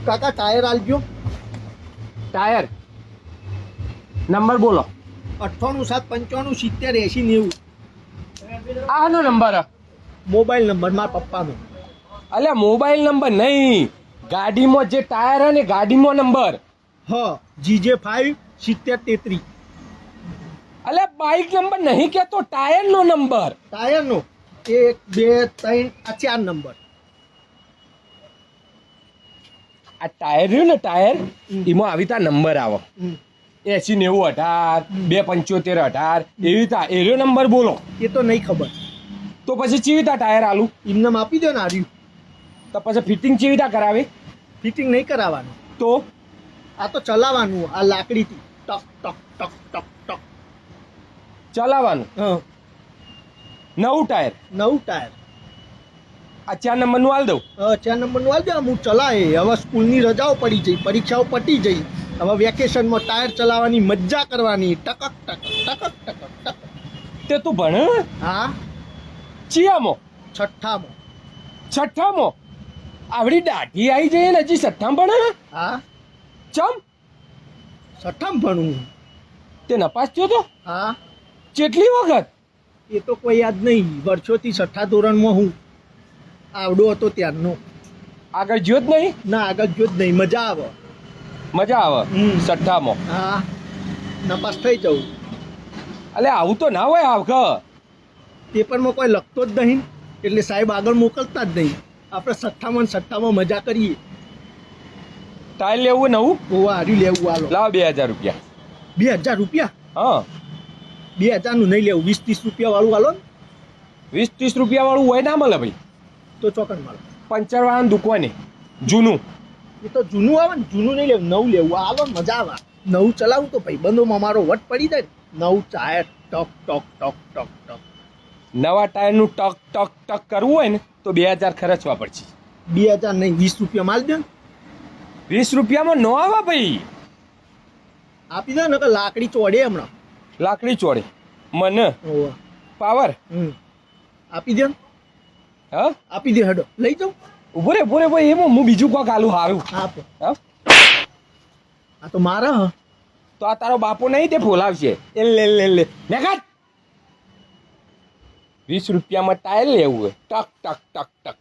કાકા tyre આલજો. Tyre number બોલો. 98 7 95 70 80 90. આનો નંબર મોબાઈલ નંબર મારા પપ્પાનો. અલ્યા મોબાઈલ નંબર નહીં, ગાડીમાં જે ટાયર હે ને ગાડીમાં નંબર. હા GJ5 70 33. અલ્યા બાઇક નંબર નહીં કેતો, ટાયરનો નંબર. ટાયરનો 1 2 3 આ 4 નંબર. આ ટાયર રહ્યું ને ટાયર, એમાં આવી તા નંબર આવે. 80 90 18 2 75 18 એવી રીતે એનો નંબર બોલો. એ તો નહીં ખબર. તો પછી ચીવી તા ટાયર આલું? એમને આપી દો ને આર્યું. તો પછી ફિટિંગ ચીવી તા કરાવી? ફિટિંગ નહીં કરાવવાનું, તો આ તો ચલાવવાનું. આ લાકડીથી ટક ટક ટક ટક ટક ચલાવવાનું. હા નવું ટાયર. નવું ટાયર. આ 4 નંબરનું આલ દઉં. 4 નંબરનું આલ દે. હું ચલાવે. હવે સ્કૂલની રજાઓ પડી જઈ, પરીક્ષાઓ પતી જઈ. હવે વેકેશનમાં ટાયર ચલાવવાની મજા કરવાની. ટકક ટકક ટકક ટકક ટકક. તે તું ભણે? હા ચિયામાં? 6ઠ્ઠામાં. 6ઠ્ઠામાં? આવડી દાઢી આવી જઈએ ને હજી 6ઠ્ઠામાં ભણે? હા ચમ 6ઠ્ઠામાં ભણું. તે નપાસ થયો તો? હા કેટલી વખત? એ તો કોઈ યાદ નહીં. વર્ષોથી 6ઠ્ઠા ધોરણમાં હું આવડો હતો ત્યારનો. આગળ જ્યો જ નહીં? ના આગળ જો જ નહીં. મજા આવે. મજા આવે 6ઠ્ઠામાં? હા નપાસ થઈ જવું. અલે આવું તો ના હોય આવખ. પેપરમાં કોઈ લખતો જ નહીં એટલે સાહેબ આગળ મોકલતા જ નહીં. આપણે 6ઠ્ઠામાં મજા કરીએ. ટાયર લેવું નવું? ઓવા હાર્યું લેવું. હાલો લાવ 2000 રૂપિયા. 2000 રૂપિયા? હા 2000નું નહીં લેવું. 20 30 રૂપિયા વાળું હાલો ને. 20 30 રૂપિયા વાળું હોય ના મળે ભાઈ. તો ચોકન મારો. પંચર વાળાની દુકાને જૂનું. એ તો જૂનું આવે ને. જૂનું નહીં લેવું, નવું લેવું. હાલો ને મજા આવે. નવું ચલાવું તો ભાઈ બંધોમાં મારો વટ પડી જાય ને. નવું ટાયર ટક ટક ટક ટક ટક. નવા ટાયરનું ટક ટક ટક કરવું હોય ને તો 2000 ખર્ચવા પડશે. 2000 નહીં, 20 રૂપિયા માલ દે ને. 20 રૂપિયામાં ન આવે ભાઈ. આપી દે ને કે લાકડી ચોડે હમણાં. લાકડી ચોડે મને ઓવા પાવર. આપી દે ને. હા આપી દે. હેડો લઈ જાઉં. ઉભો રે ભાઈ, એમાં હું બીજું કોક આલું હારું. આપો. હા આ તો મારા હ. તો આ તારો બાપુ નહીં તે ફોલાવશે. એ લે મેઘાત 20 રૂપિયામાં ટાયર લેવું હોય ટક ટક ટક ટક.